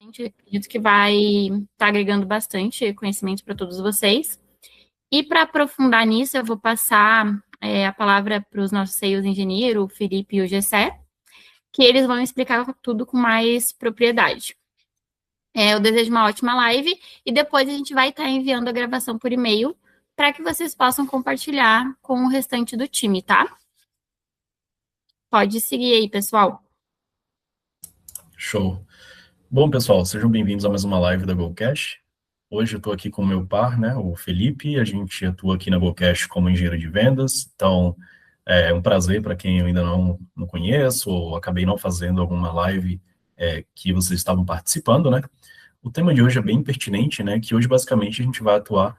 Acredito que vai estar agregando bastante conhecimento para todos vocês. E para aprofundar nisso, eu vou passar a palavra para os nossos sales engenheiros, o Felipe e o Gessé, que eles vão explicar tudo com mais propriedade. Eu desejo uma ótima live e depois a gente vai estar enviando a gravação por e-mail para que vocês possam compartilhar com o restante do time, tá? Pode seguir aí, pessoal. Show. Bom, pessoal, sejam bem-vindos a mais uma live da GoCash. Hoje eu estou aqui com o meu par, né, o Felipe. A gente atua aqui na GoCash como engenheiro de vendas. Então, é um prazer para quem eu ainda não conheço ou acabei não fazendo alguma live que vocês estavam participando, né? O tema de hoje é bem pertinente, né? Que hoje, basicamente, a gente vai atuar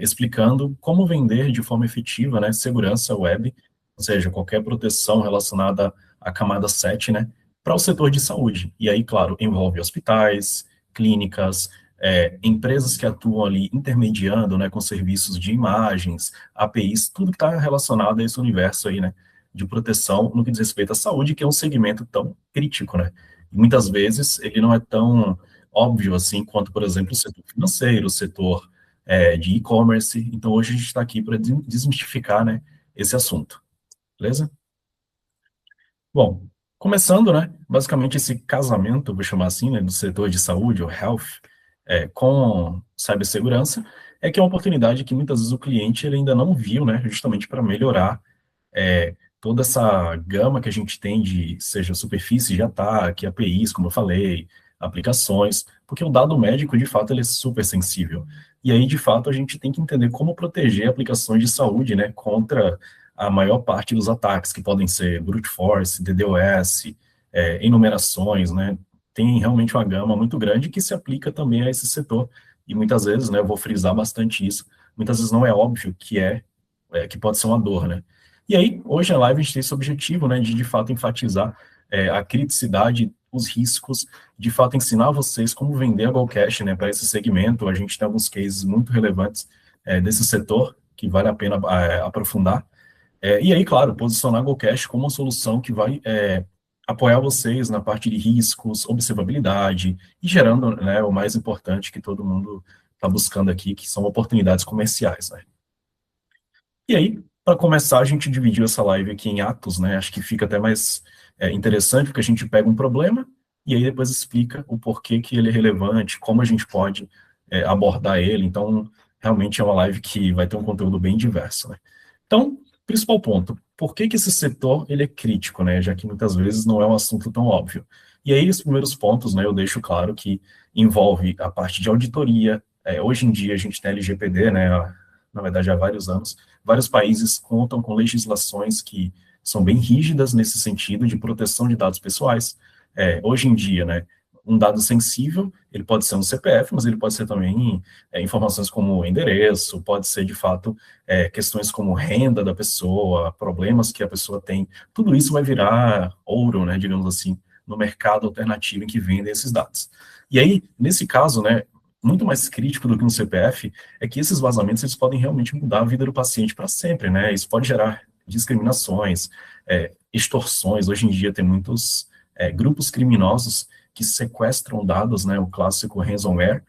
explicando como vender de forma efetiva, né? Segurança web, ou seja, qualquer proteção relacionada à camada 7, né? Para o setor de saúde. E aí, claro, envolve hospitais, clínicas, empresas que atuam ali intermediando, né, com serviços de imagens, APIs, tudo que está relacionado a esse universo aí, né, de proteção no que diz respeito à saúde, que é um segmento tão crítico, né? E muitas vezes ele não é tão óbvio assim quanto, por exemplo, o setor financeiro, o setor de e-commerce. Então, hoje a gente está aqui para desmistificar, né, esse assunto. Beleza? Bom, começando, né, basicamente esse casamento, vou chamar assim, né, do setor de saúde, ou health, com cibersegurança, é que é uma oportunidade que muitas vezes o cliente ele ainda não viu, né, justamente para melhorar toda essa gama que a gente tem de, seja superfície de ataque, APIs, como eu falei, aplicações, porque o dado médico, de fato, ele é super sensível. E aí, de fato, a gente tem que entender como proteger aplicações de saúde, né, contra a maior parte dos ataques, que podem ser brute force, DDoS, enumerações, né, tem realmente uma gama muito grande que se aplica também a esse setor, e muitas vezes, né, eu vou frisar bastante isso, muitas vezes não é óbvio que pode ser uma dor, né. E aí, hoje a live a gente tem esse objetivo, né, de fato enfatizar a criticidade, os riscos, de fato ensinar vocês como vender a GoCash, né, para esse segmento. A gente tem alguns cases muito relevantes desse setor, que vale a pena aprofundar. E aí, claro, posicionar a GoCash como uma solução que vai apoiar vocês na parte de riscos, observabilidade, e gerando, né, o mais importante que todo mundo está buscando aqui, que são oportunidades comerciais, né. E aí, para começar, a gente dividiu essa live aqui em atos, né? Acho que fica até mais interessante, porque a gente pega um problema e aí depois explica o porquê que ele é relevante, como a gente pode abordar ele. Então, realmente é uma live que vai ter um conteúdo bem diverso, né? Então, principal ponto, por que que esse setor ele é crítico, né? Já que muitas vezes não é um assunto tão óbvio. E aí, os primeiros pontos, né, eu deixo claro que envolve a parte de auditoria. Hoje em dia, a gente tem LGPD, né? Na verdade, há vários anos, vários países contam com legislações que são bem rígidas nesse sentido de proteção de dados pessoais. Hoje em dia, né, um dado sensível, ele pode ser um CPF, mas ele pode ser também informações como endereço, pode ser, de fato, questões como renda da pessoa, problemas que a pessoa tem. Tudo isso vai virar ouro, né, digamos assim, no mercado alternativo em que vendem esses dados. E aí, nesse caso, né, muito mais crítico do que um CPF, é que esses vazamentos eles podem realmente mudar a vida do paciente para sempre, né? Isso pode gerar discriminações, extorsões. Hoje em dia tem muitos grupos criminosos que sequestram dados, né? O clássico ransomware,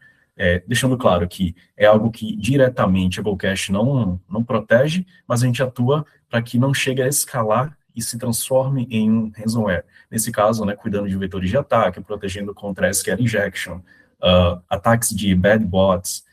deixando claro que é algo que diretamente a GoCash não protege, mas a gente atua para que não chegue a escalar e se transforme em um ransomware. Nesse caso, né, cuidando de vetores de ataque, protegendo contra SQL injection, ataques de bad bots,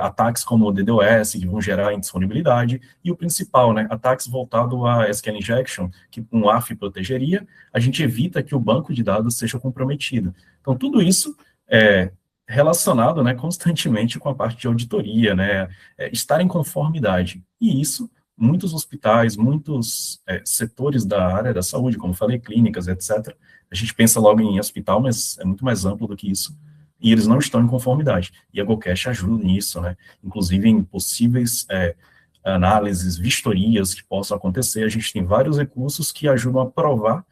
ataques como o DDoS, que vão gerar indisponibilidade, e o principal, né, ataques voltados a SQL injection, que um AF protegeria, a gente evita que o banco de dados seja comprometido. Então, tudo isso é relacionado, né, constantemente com a parte de auditoria, né, estar em conformidade. E isso, muitos hospitais, muitos setores da área da saúde, como falei, clínicas, etc., a gente pensa logo em hospital, mas é muito mais amplo do que isso, e eles não estão em conformidade. E a GoCash ajuda nisso, né? Inclusive em possíveis análises, vistorias que possam acontecer, a gente tem vários recursos que ajudam a provar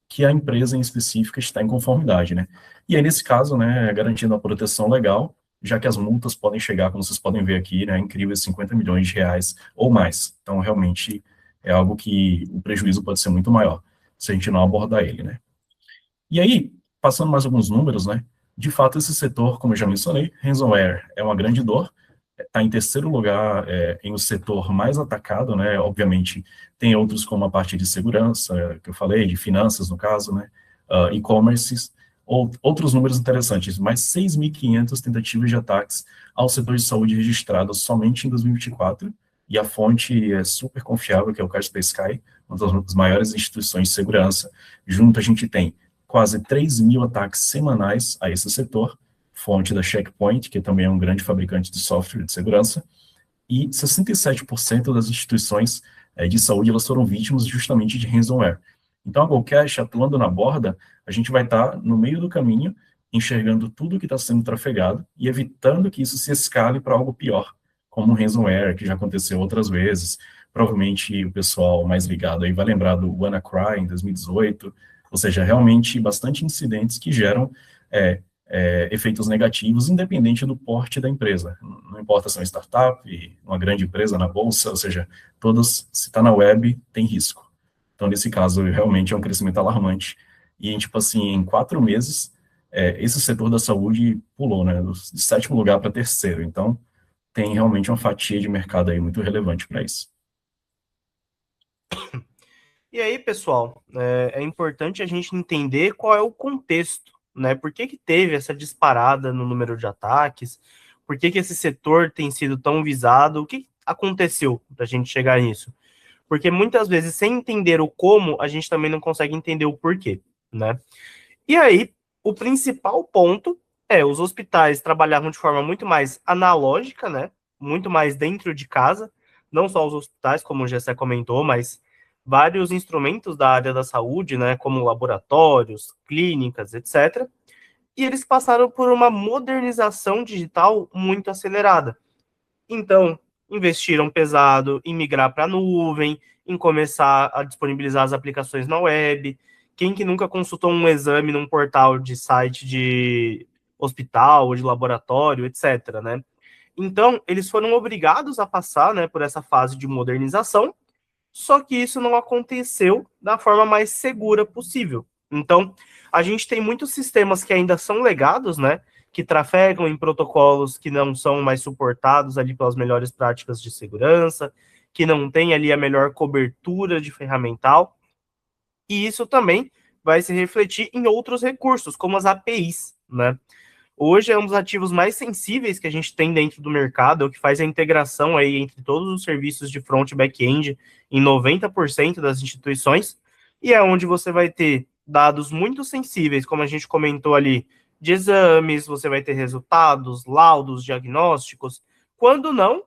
que a empresa em específica está em conformidade, né? E aí, nesse caso, né, garantindo a proteção legal, já que as multas podem chegar, como vocês podem ver aqui, né, incríveis 50 milhões de reais ou mais. Então, realmente, é algo que o prejuízo pode ser muito maior, se a gente não abordar ele, né? E aí, passando mais alguns números, né, De fato, esse setor, como eu já mencionei, ransomware é uma grande dor, está em terceiro lugar em o setor mais atacado, né? Obviamente, tem outros como a parte de segurança, que eu falei, de finanças, no caso, né? E-commerces, ou outros números interessantes, mas 6.500 tentativas de ataques ao setor de saúde registradas somente em 2024, e a fonte é super confiável, que é o Kaspersky Sky, uma das maiores instituições de segurança. Junto a gente tem quase 3.000 ataques semanais a esse setor, fonte da Checkpoint, que também é um grande fabricante de software de segurança, e 67% das instituições de saúde elas foram vítimas justamente de ransomware. Então, a GoCash, atuando na borda, a gente vai estar no meio do caminho, enxergando tudo que está sendo trafegado e evitando que isso se escale para algo pior, como o ransomware, que já aconteceu outras vezes. Provavelmente o pessoal mais ligado aí vai lembrar do WannaCry em 2018, ou seja, realmente bastante incidentes que geram efeitos negativos, independente do porte da empresa. Não importa se é uma startup, uma grande empresa na bolsa, ou seja, todas, se está na web, tem risco. Então, nesse caso, realmente é um crescimento alarmante. E, tipo assim, em 4 meses, esse setor da saúde pulou, né, de 7º lugar para 3º. Então, tem realmente uma fatia de mercado aí muito relevante para isso. E aí, pessoal, é importante a gente entender qual é o contexto, né? Por que teve essa disparada no número de ataques? Por que esse setor tem sido tão visado? O que aconteceu para a gente chegar nisso? Porque muitas vezes, sem entender o como, a gente também não consegue entender o porquê, né? E aí, o principal ponto os hospitais trabalhavam de forma muito mais analógica, né? Muito mais dentro de casa, não só os hospitais, como o Gessé comentou, mas vários instrumentos da área da saúde, né, como laboratórios, clínicas, etc. E eles passaram por uma modernização digital muito acelerada. Então, investiram pesado em migrar para a nuvem, em começar a disponibilizar as aplicações na web. Quem que nunca consultou um exame num portal de site de hospital ou de laboratório, etc., né? Então, eles foram obrigados a passar, né, por essa fase de modernização, só que isso não aconteceu da forma mais segura possível. Então, a gente tem muitos sistemas que ainda são legados, né? Que trafegam em protocolos que não são mais suportados ali pelas melhores práticas de segurança, que não tem ali a melhor cobertura de ferramental. E isso também vai se refletir em outros recursos, como as APIs, né? Hoje é um dos ativos mais sensíveis que a gente tem dentro do mercado, é o que faz a integração aí entre todos os serviços de front e back-end em 90% das instituições, e é onde você vai ter dados muito sensíveis, como a gente comentou ali, de exames, você vai ter resultados, laudos, diagnósticos, quando não,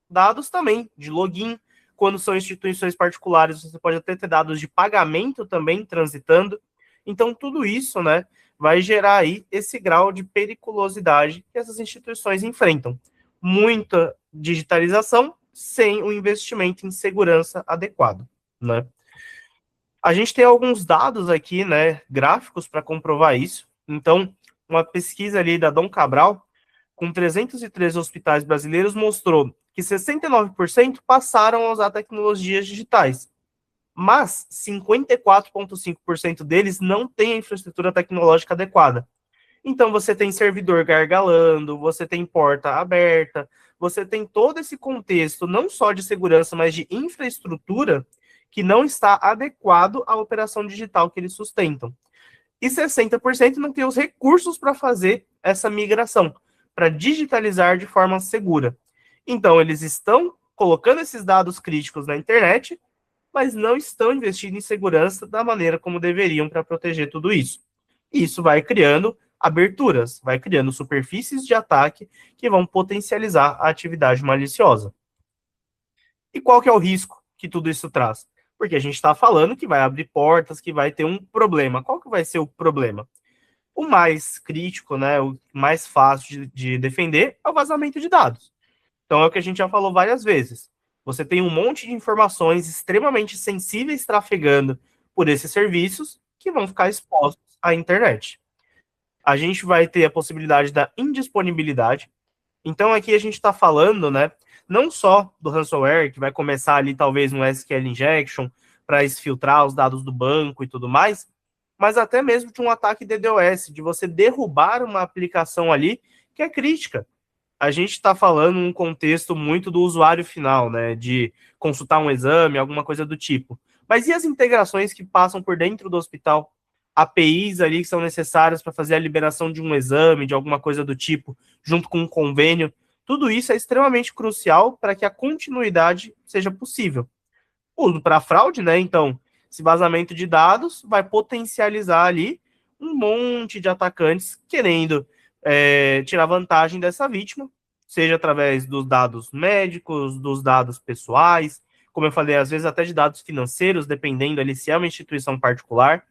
dados também de login, quando são instituições particulares, você pode até ter dados de pagamento também transitando, então tudo isso, né, vai gerar aí esse grau de periculosidade que essas instituições enfrentam. Muita digitalização sem o investimento em segurança adequado, né? A gente tem alguns dados aqui, né, gráficos para comprovar isso. Então, uma pesquisa ali da Dom Cabral, com 313 hospitais brasileiros, mostrou que 69% passaram a usar tecnologias digitais, mas 54,5% deles não têm a infraestrutura tecnológica adequada. Então, você tem servidor gargalando, você tem porta aberta, você tem todo esse contexto, não só de segurança, mas de infraestrutura, que não está adequado à operação digital que eles sustentam. E 60% não tem os recursos para fazer essa migração, para digitalizar de forma segura. Então, eles estão colocando esses dados críticos na internet, mas não estão investindo em segurança da maneira como deveriam para proteger tudo isso. E isso vai criando aberturas, vai criando superfícies de ataque que vão potencializar a atividade maliciosa. E qual que é o risco que tudo isso traz? Porque a gente está falando que vai abrir portas, que vai ter um problema. Qual que vai ser o problema? O mais crítico, né, o mais fácil de defender é o vazamento de dados. Então é o que a gente já falou várias vezes. Você tem um monte de informações extremamente sensíveis trafegando por esses serviços que vão ficar expostos à internet. A gente vai ter a possibilidade da indisponibilidade. Então aqui a gente está falando, né, não só do ransomware, que vai começar ali talvez no SQL injection para exfiltrar os dados do banco e tudo mais, mas até mesmo de um ataque DDoS, de você derrubar uma aplicação ali que é crítica. A gente está falando num contexto muito do usuário final, né, de consultar um exame, alguma coisa do tipo. Mas e as integrações que passam por dentro do hospital? APIs ali que são necessárias para fazer a liberação de um exame, de alguma coisa do tipo, junto com um convênio. Tudo isso é extremamente crucial para que a continuidade seja possível. Uso para fraude, né? Então, esse vazamento de dados vai potencializar ali um monte de atacantes querendo tirar vantagem dessa vítima, seja através dos dados médicos, dos dados pessoais, como eu falei, às vezes até de dados financeiros, dependendo ali se é uma instituição particular,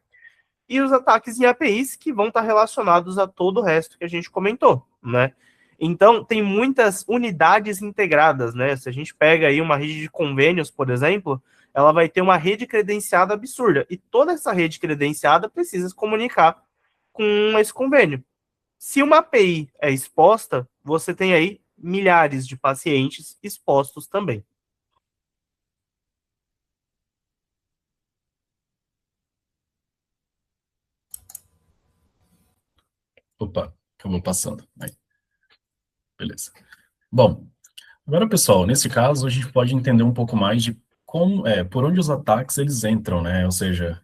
e os ataques em APIs que vão estar relacionados a todo o resto que a gente comentou, né? Então, tem muitas unidades integradas, né? Se a gente pega aí uma rede de convênios, por exemplo, ela vai ter uma rede credenciada absurda, e toda essa rede credenciada precisa se comunicar com esse convênio. Se uma API é exposta, você tem aí milhares de pacientes expostos também. Opa, acabou passando. Aí, beleza. Bom, agora, pessoal, nesse caso, a gente pode entender um pouco mais de como, por onde os ataques eles entram, né? Ou seja,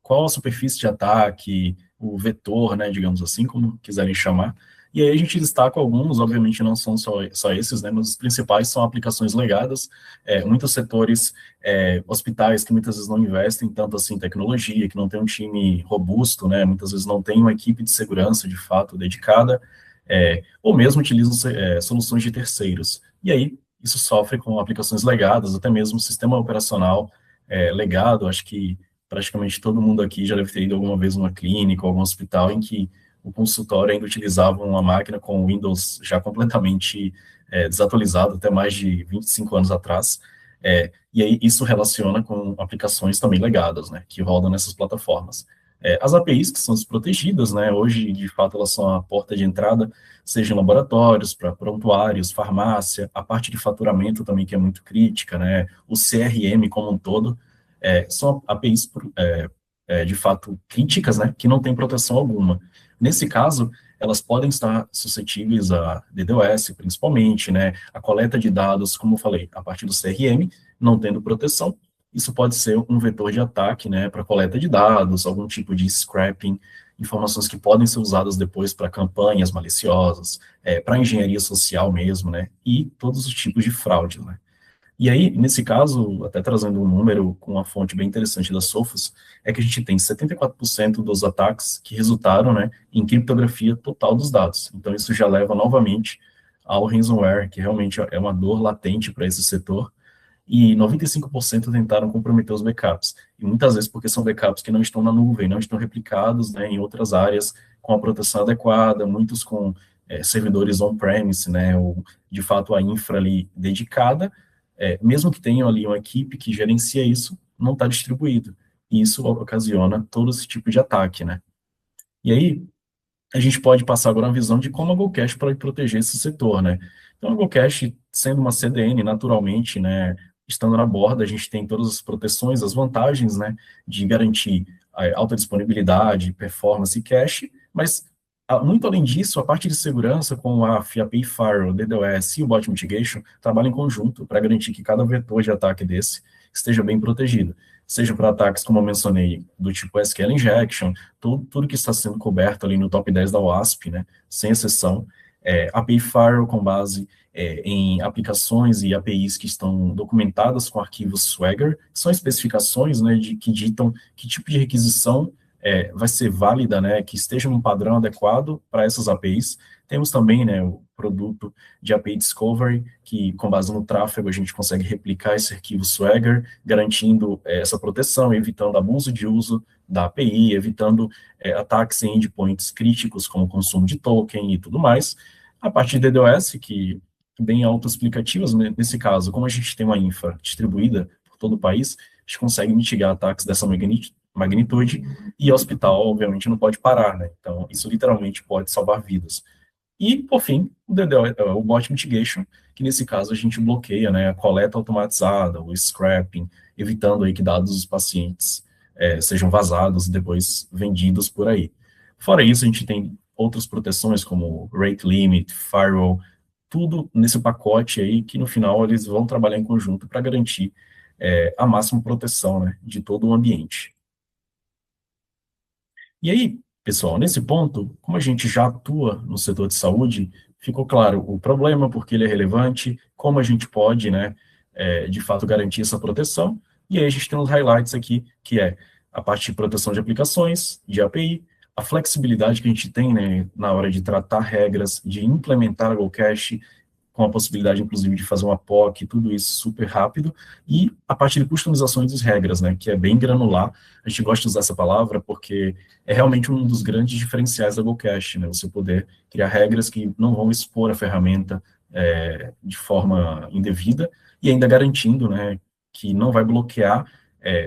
qual a superfície de ataque, o vetor, né, digamos assim, como quiserem chamar. E aí a gente destaca alguns, obviamente não são só esses, né, mas os principais são aplicações legadas, muitos setores, hospitais que muitas vezes não investem tanto assim em tecnologia, que não tem um time robusto, né, muitas vezes não tem uma equipe de segurança de fato dedicada, ou mesmo utilizam soluções de terceiros. E aí isso sofre com aplicações legadas, até mesmo o sistema operacional legado. Acho que praticamente todo mundo aqui já deve ter ido alguma vez numa clínica ou algum hospital em que o consultório ainda utilizava uma máquina com Windows já completamente desatualizado, até mais de 25 anos atrás, e aí isso relaciona com aplicações também legadas, né, que rodam nessas plataformas. As APIs, que são desprotegidas, né, hoje, de fato, elas são a porta de entrada, seja em laboratórios, para prontuários, farmácia, a parte de faturamento também, que é muito crítica, né, o CRM como um todo, são APIs, de fato, críticas, né, que não têm proteção alguma. Nesse caso, elas podem estar suscetíveis a DDoS, principalmente, né, a coleta de dados, como eu falei, a partir do CRM, não tendo proteção. Isso pode ser um vetor de ataque, né, para coleta de dados, algum tipo de scrapping, informações que podem ser usadas depois para campanhas maliciosas, para engenharia social mesmo, né, e todos os tipos de fraude, né. E aí, nesse caso, até trazendo um número com uma fonte bem interessante da Sophos, é que a gente tem 74% dos ataques que resultaram, né, em criptografia total dos dados. Então, isso já leva novamente ao ransomware, que realmente é uma dor latente para esse setor, e 95% tentaram comprometer os backups. E muitas vezes porque são backups que não estão na nuvem, não estão replicados, né, em outras áreas com a proteção adequada, muitos com servidores on-premise, né, ou de fato a infra ali dedicada, mesmo que tenham ali uma equipe que gerencia isso, não está distribuído. E isso ocasiona todo esse tipo de ataque, né. E aí, a gente pode passar agora uma visão de como a GoCash pode proteger esse setor, né. Então, a GoCash, sendo uma CDN, naturalmente, né, estando na borda, a gente tem todas as proteções, as vantagens, né, de garantir a alta disponibilidade, performance e cache, mas, muito além disso, a parte de segurança, com a API Firewall, DDoS e o Bot Mitigation, trabalham em conjunto para garantir que cada vetor de ataque desse esteja bem protegido, seja para ataques, como eu mencionei, do tipo SQL Injection, tudo que está sendo coberto ali no top 10 da OASP, né, sem exceção, API Firewall com base em aplicações e APIs que estão documentadas com arquivos Swagger, são especificações, né, que ditam que tipo de requisição vai ser válida, né, que esteja num padrão adequado para essas APIs. Temos também, né, o produto de API Discovery, que com base no tráfego a gente consegue replicar esse arquivo Swagger, garantindo essa proteção, evitando abuso de uso da API, evitando ataques em endpoints críticos, como consumo de token e tudo mais. A parte de DDoS, que bem autoexplicativas, nesse caso, como a gente tem uma infra distribuída por todo o país, a gente consegue mitigar ataques dessa magnitude, e o hospital, obviamente, não pode parar, né? Então, isso literalmente pode salvar vidas. E, por fim, o Bot Mitigation, que nesse caso a gente bloqueia, né, a coleta automatizada, o scrapping, evitando aí que dados dos pacientes sejam vazados e depois vendidos por aí. Fora isso, a gente tem outras proteções como Rate Limit, Firewall, tudo nesse pacote aí que no final eles vão trabalhar em conjunto para garantir a máxima proteção, né, de todo o ambiente. E aí, pessoal, nesse ponto, como a gente já atua no setor de saúde, ficou claro o problema, porque ele é relevante, como a gente pode, né, de fato, garantir essa proteção. E aí a gente tem os highlights aqui, que é a parte de proteção de aplicações, de API, a flexibilidade que a gente tem, né, na hora de tratar regras, de implementar a GoCache, com a possibilidade, inclusive, de fazer uma POC, tudo isso super rápido, e a parte de customizações das regras, né, que é bem granular. A gente gosta de usar essa palavra porque é realmente um dos grandes diferenciais da GoCache, né, você poder criar regras que não vão expor a ferramenta de forma indevida, e ainda garantindo, né, que não vai bloquear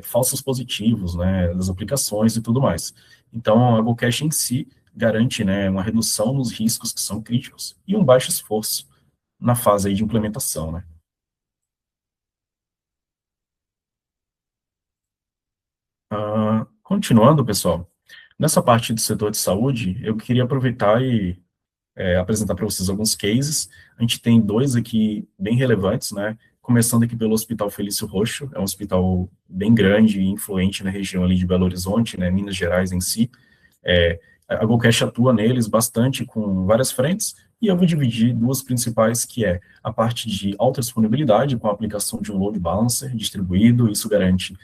falsos positivos, né, das aplicações e tudo mais. Então, a GoCache em si garante, né, uma redução nos riscos que são críticos e um baixo esforço na fase aí de implementação, né? Continuando, pessoal, nessa parte do setor de saúde, eu queria aproveitar e apresentar para vocês alguns cases. A gente tem dois aqui bem relevantes, né? Começando aqui pelo Hospital Felício Roxo, é um hospital bem grande e influente na região ali de Belo Horizonte, né, Minas Gerais em si. A GoCache atua neles bastante com várias frentes, e eu vou dividir duas principais, que é a parte de alta disponibilidade, com a aplicação de um load balancer distribuído, isso garante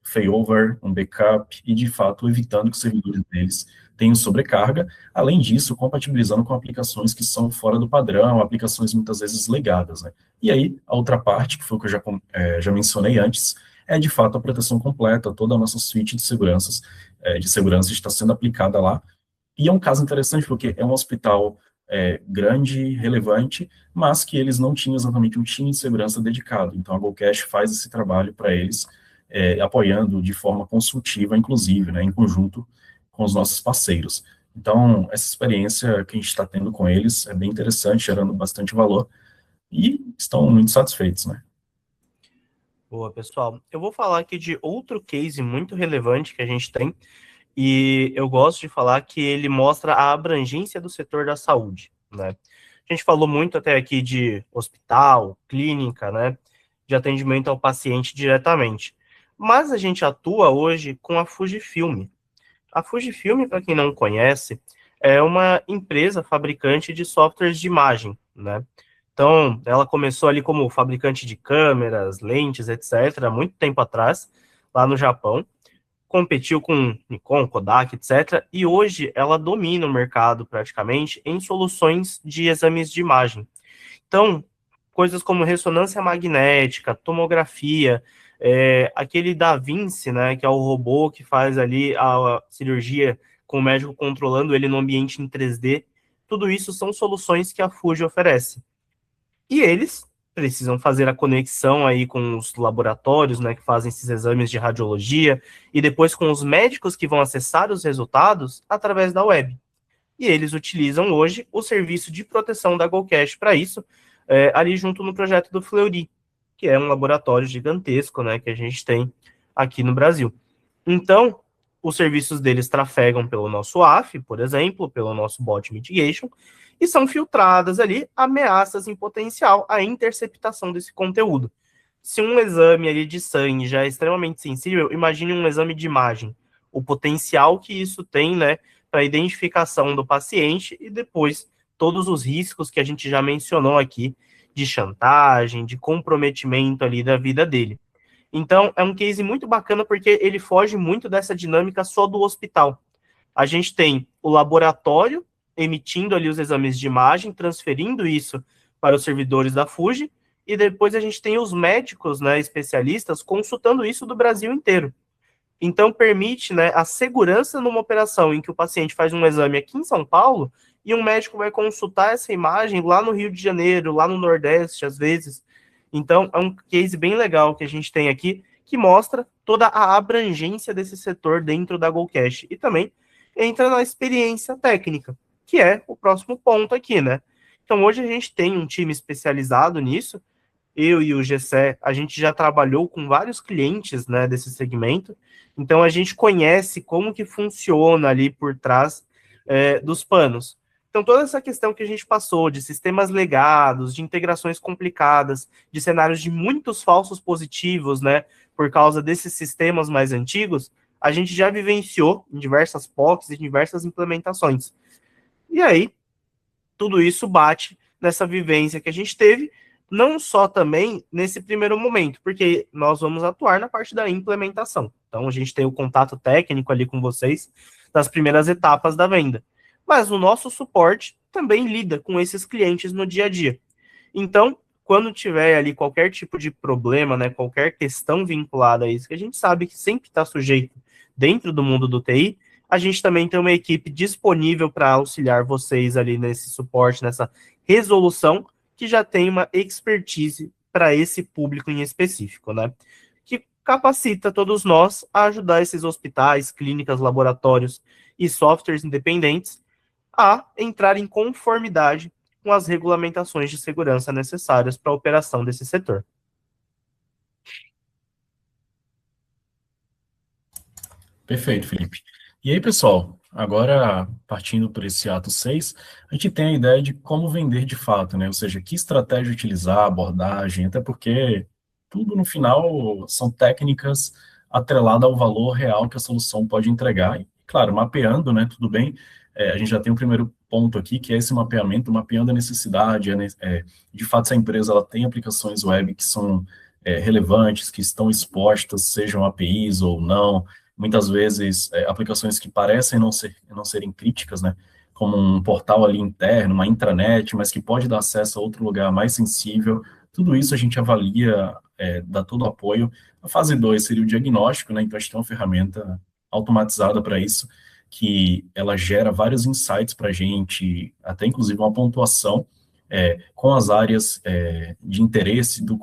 failover, um backup, e de fato evitando que os servidores deles tenham sobrecarga, além disso, compatibilizando com aplicações que são fora do padrão, aplicações muitas vezes legadas, né? E aí, a outra parte, que foi o que eu já mencionei antes, é de fato a proteção completa, toda a nossa suite de segurança está sendo aplicada lá. E é um caso interessante porque é um hospital grande, relevante, mas que eles não tinham exatamente um time de segurança dedicado. Então a GoCache faz esse trabalho para eles, apoiando de forma consultiva, inclusive, né, em conjunto com os nossos parceiros. Então, essa experiência que a gente está tendo com eles é bem interessante, gerando bastante valor, e estão muito satisfeitos, né? Boa, pessoal. Eu vou falar aqui de outro case muito relevante que a gente tem, e eu gosto de falar que ele mostra a abrangência do setor da saúde, né? A gente falou muito até aqui de hospital, clínica, né? De atendimento ao paciente diretamente. Mas a gente atua hoje com a Fujifilm. A Fujifilm, para quem não conhece, é uma empresa fabricante de softwares de imagem, né? Então, ela começou ali como fabricante de câmeras, lentes, etc., há muito tempo atrás, lá no Japão. Competiu com Nikon, Kodak, etc., e hoje ela domina o mercado praticamente em soluções de exames de imagem. Então, coisas como ressonância magnética, tomografia, aquele Da Vinci, né, que é o robô que faz ali a cirurgia com o médico controlando ele no ambiente em 3D, tudo isso são soluções que a Fuji oferece. E eles precisam fazer a conexão aí com os laboratórios, né, que fazem esses exames de radiologia, e depois com os médicos que vão acessar os resultados através da web. E eles utilizam hoje o serviço de proteção da GoCache para isso, ali junto no projeto do Fleury, que é um laboratório gigantesco, né, que a gente tem aqui no Brasil. Então, os serviços deles trafegam pelo nosso AF, por exemplo, pelo nosso bot mitigation, e são filtradas ali ameaças em potencial à interceptação desse conteúdo. Se um exame ali de sangue já é extremamente sensível, imagine um exame de imagem, o potencial que isso tem, né, para a identificação do paciente e depois todos os riscos que a gente já mencionou aqui de chantagem, de comprometimento ali da vida dele. Então, é um case muito bacana porque ele foge muito dessa dinâmica só do hospital. A gente tem o laboratório emitindo ali os exames de imagem, transferindo isso para os servidores da Fuji, e depois a gente tem os médicos, né, especialistas, consultando isso do Brasil inteiro. Então, permite, né, a segurança numa operação em que o paciente faz um exame aqui em São Paulo e um médico vai consultar essa imagem lá no Rio de Janeiro, lá no Nordeste, às vezes. Então, é um case bem legal que a gente tem aqui, que mostra toda a abrangência desse setor dentro da GoCache. E também entra na experiência técnica, que é o próximo ponto aqui, né? Então, hoje a gente tem um time especializado nisso, eu e o Gessé, a gente já trabalhou com vários clientes, né, desse segmento, então a gente conhece como que funciona ali por trás dos panos. Então, toda essa questão que a gente passou de sistemas legados, de integrações complicadas, de cenários de muitos falsos positivos, né, por causa desses sistemas mais antigos, a gente já vivenciou em diversas POCs e diversas implementações. E aí, tudo isso bate nessa vivência que a gente teve, não só também nesse primeiro momento, porque nós vamos atuar na parte da implementação. Então, a gente tem o contato técnico ali com vocês das primeiras etapas da venda. Mas o nosso suporte também lida com esses clientes no dia a dia. Então, quando tiver ali qualquer tipo de problema, né, qualquer questão vinculada a isso, que a gente sabe que sempre está sujeito dentro do mundo do TI, a gente também tem uma equipe disponível para auxiliar vocês ali nesse suporte, nessa resolução, que já tem uma expertise para esse público em específico, né? Que capacita todos nós a ajudar esses hospitais, clínicas, laboratórios e softwares independentes a entrar em conformidade com as regulamentações de segurança necessárias para a operação desse setor. Perfeito, Felipe. E aí, pessoal, agora partindo por esse ato 6, a gente tem a ideia de como vender de fato, né? Ou seja, que estratégia utilizar, abordagem, até porque tudo no final são técnicas atreladas ao valor real que a solução pode entregar. E, claro, mapeando, né? Tudo bem. A gente já tem o primeiro ponto aqui, que é esse mapeamento, mapeando a necessidade, de fato, se a empresa ela tem aplicações web que são relevantes, que estão expostas, sejam APIs ou não, muitas vezes aplicações que parecem não serem críticas, né, como um portal ali interno, uma intranet, mas que pode dar acesso a outro lugar mais sensível. Tudo isso a gente avalia, dá todo o apoio. A fase 2 seria o diagnóstico, né, então a gente tem uma ferramenta automatizada para isso, que ela gera vários insights para a gente, até inclusive uma pontuação com as áreas de interesse dos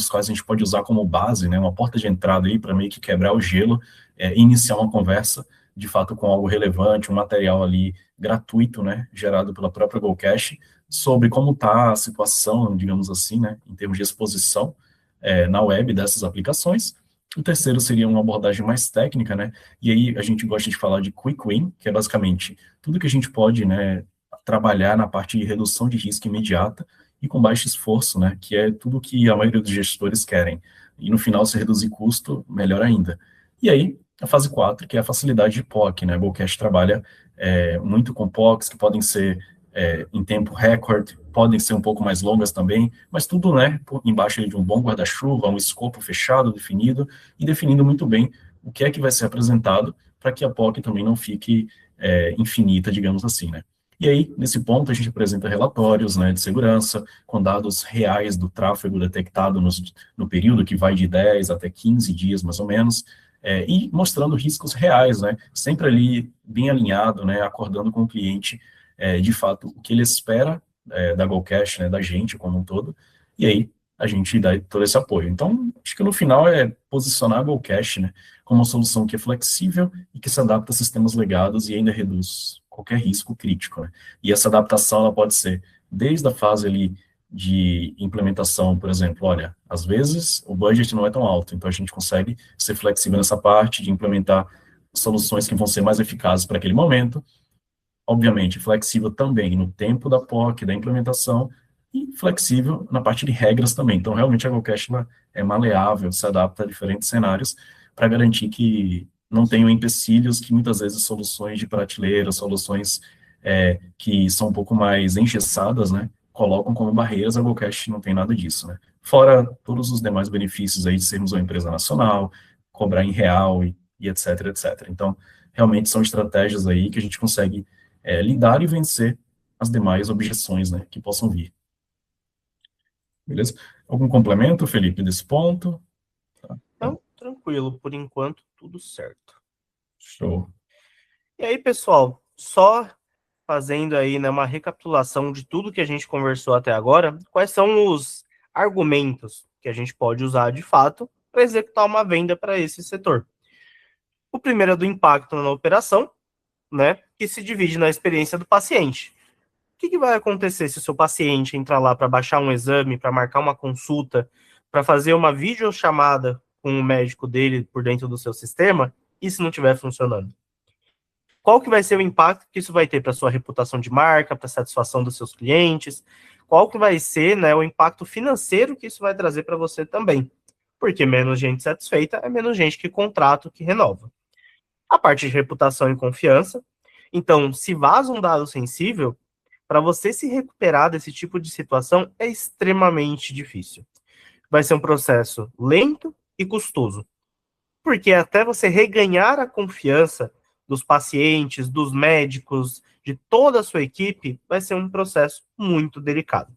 quais a gente pode usar como base, né, uma porta de entrada aí para meio que quebrar o gelo, iniciar uma conversa, de fato, com algo relevante, um material ali gratuito, né, gerado pela própria GoCash, sobre como está a situação, digamos assim, né, em termos de exposição na web dessas aplicações. O terceiro seria uma abordagem mais técnica, né, e aí a gente gosta de falar de Quick Win, que é basicamente tudo que a gente pode, né, trabalhar na parte de redução de risco imediata e com baixo esforço, né, que é tudo que a maioria dos gestores querem. E no final, se reduzir custo, melhor ainda. E aí, a fase 4, que é a facilidade de POC, né, a GoCash trabalha muito com POCs, que podem ser em tempo recorde, podem ser um pouco mais longas também, mas tudo, né, embaixo de um bom guarda-chuva, um escopo fechado, definido, e definindo muito bem o que é que vai ser apresentado para que a POC também não fique infinita, digamos assim, né. E aí, nesse ponto, a gente apresenta relatórios, né, de segurança, com dados reais do tráfego detectado no período que vai de 10 até 15 dias, mais ou menos, e mostrando riscos reais, né, sempre ali bem alinhado, né, acordando com o cliente, de fato, o que ele espera da GoCash, né, da gente como um todo, e aí a gente dá todo esse apoio. Então, acho que no final é posicionar a GoCash, né, como uma solução que é flexível e que se adapta a sistemas legados e ainda reduz qualquer risco crítico, né. E essa adaptação, ela pode ser desde a fase ali de implementação, por exemplo, olha, às vezes o budget não é tão alto, então a gente consegue ser flexível nessa parte de implementar soluções que vão ser mais eficazes para aquele momento, obviamente flexível também no tempo da POC, da implementação, e flexível na parte de regras também. Então, realmente, a GoCash é maleável, se adapta a diferentes cenários para garantir que não tenham empecilhos que muitas vezes soluções de prateleira, soluções que são um pouco mais engessadas, né, colocam como barreiras. A GoCash não tem nada disso, né. Fora todos os demais benefícios aí de sermos uma empresa nacional, cobrar em real e etc, etc. Então, realmente são estratégias aí que a gente consegue lidar e vencer as demais objeções, né, que possam vir. Beleza? Algum complemento, Felipe, desse ponto? Então, tranquilo, por enquanto, tudo certo. Show. E aí, pessoal, só fazendo aí, né, uma recapitulação de tudo que a gente conversou até agora, quais são os argumentos que a gente pode usar de fato para executar uma venda para esse setor? O primeiro é do impacto na operação, né, que se divide na experiência do paciente. que vai acontecer se o seu paciente entrar lá para baixar um exame, para marcar uma consulta, para fazer uma videochamada com o médico dele por dentro do seu sistema, e se não estiver funcionando? Qual que vai ser o impacto que isso vai ter para a sua reputação de marca, para a satisfação dos seus clientes? Qual que vai ser, né, o impacto financeiro que isso vai trazer para você também? Porque menos gente satisfeita é menos gente que contrata, que renova. A parte de reputação e confiança. Então, se vaza um dado sensível, para você se recuperar desse tipo de situação é extremamente difícil. Vai ser um processo lento e custoso, porque até você reganhar a confiança dos pacientes, dos médicos, de toda a sua equipe, vai ser um processo muito delicado.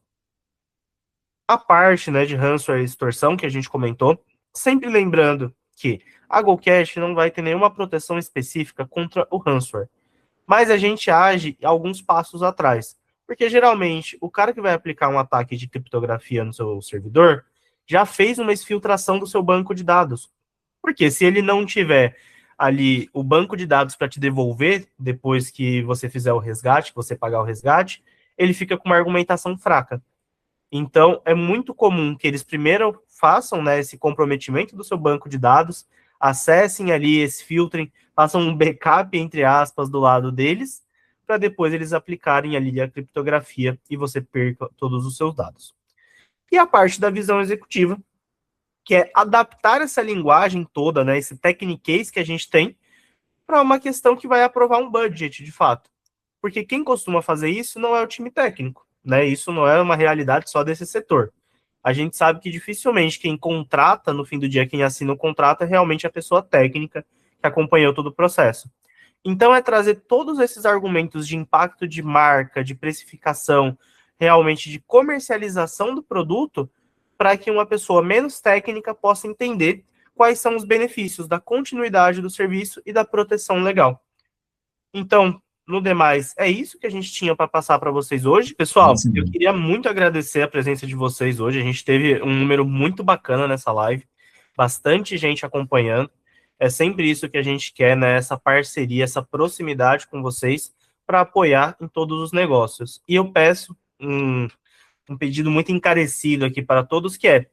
A parte, né, de ransomware e extorsão que a gente comentou, sempre lembrando que a GoCash não vai ter nenhuma proteção específica contra o ransomware, mas a gente age alguns passos atrás, porque geralmente o cara que vai aplicar um ataque de criptografia no seu servidor já fez uma exfiltração do seu banco de dados, porque se ele não tiver ali o banco de dados para te devolver depois que você fizer o resgate, que você pagar o resgate, ele fica com uma argumentação fraca. Então, é muito comum que eles primeiro façam, né, esse comprometimento do seu banco de dados, acessem ali, filtrem, façam um backup, entre aspas, do lado deles, para depois eles aplicarem ali a criptografia e você perca todos os seus dados. E a parte da visão executiva, que é adaptar essa linguagem toda, né, esse techniquez que a gente tem, para uma questão que vai aprovar um budget, de fato. Porque quem costuma fazer isso não é o time técnico, né? Isso não é uma realidade só desse setor. A gente sabe que dificilmente quem contrata, no fim do dia, quem assina o contrato é realmente a pessoa técnica que acompanhou todo o processo. Então, é trazer todos esses argumentos de impacto de marca, de precificação, realmente de comercialização do produto, para que uma pessoa menos técnica possa entender quais são os benefícios da continuidade do serviço e da proteção legal. Então, no demais, é isso que a gente tinha para passar para vocês hoje. Pessoal, eu queria muito agradecer a presença de vocês hoje. A gente teve um número muito bacana nessa live, bastante gente acompanhando. É sempre isso que a gente quer, né? Essa parceria, essa proximidade com vocês para apoiar em todos os negócios. E eu peço um pedido muito encarecido aqui para todos, que é: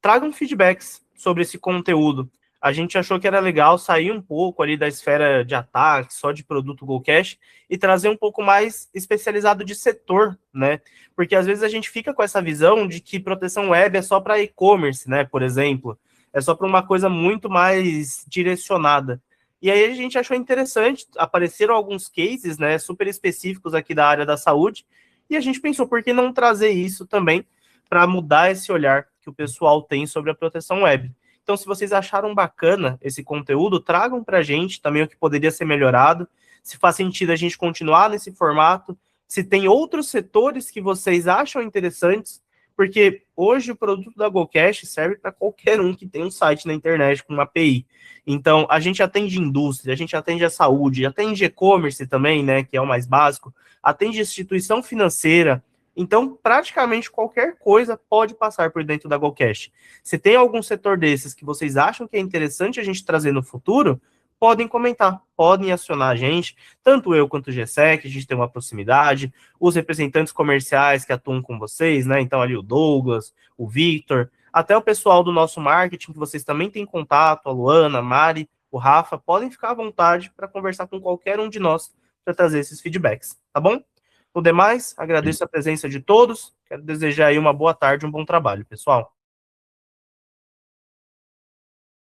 tragam feedbacks sobre esse conteúdo. A gente achou que era legal sair um pouco ali da esfera de ataque, só de produto GoCash, e trazer um pouco mais especializado de setor, né? Porque às vezes a gente fica com essa visão de que proteção web é só para e-commerce, né? Por exemplo, é só para uma coisa muito mais direcionada. E aí a gente achou interessante, apareceram alguns cases, né, super específicos aqui da área da saúde, e a gente pensou, por que não trazer isso também para mudar esse olhar que o pessoal tem sobre a proteção web. Então, se vocês acharam bacana esse conteúdo, tragam para a gente também o que poderia ser melhorado, se faz sentido a gente continuar nesse formato, se tem outros setores que vocês acham interessantes, porque hoje o produto da GoCash serve para qualquer um que tem um site na internet com uma API. Então, a gente atende indústria, a gente atende a saúde, atende e-commerce também, né, que é o mais básico, atende instituição financeira. Então, praticamente qualquer coisa pode passar por dentro da GoCash. Se tem algum setor desses que vocês acham que é interessante a gente trazer no futuro, podem comentar, podem acionar a gente, tanto eu quanto o GSEC, a gente tem uma proximidade, os representantes comerciais que atuam com vocês, né? Então, ali o Douglas, o Victor, até o pessoal do nosso marketing, que vocês também têm contato, a Luana, a Mari, o Rafa, podem ficar à vontade para conversar com qualquer um de nós para trazer esses feedbacks, tá bom? No demais, agradeço a presença de todos. Quero desejar aí uma boa tarde, um bom trabalho, pessoal.